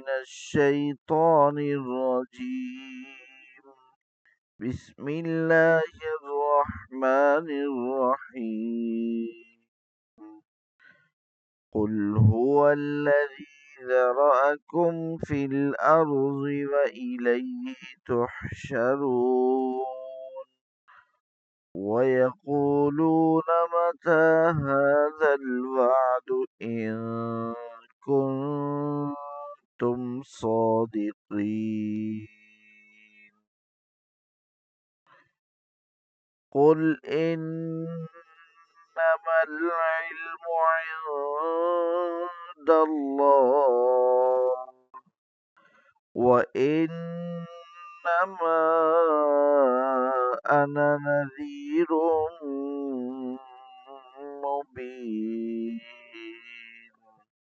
من الشيطان الرجيم. بسم الله الرحمن الرحيم. قل هو الذي ذرأكم في الأرض وإليه تحشرون. ويقولون متى هذا الوعد إن كنتم صادقين. قل إنما العلم عند الله وإنما أنا نذير مبين.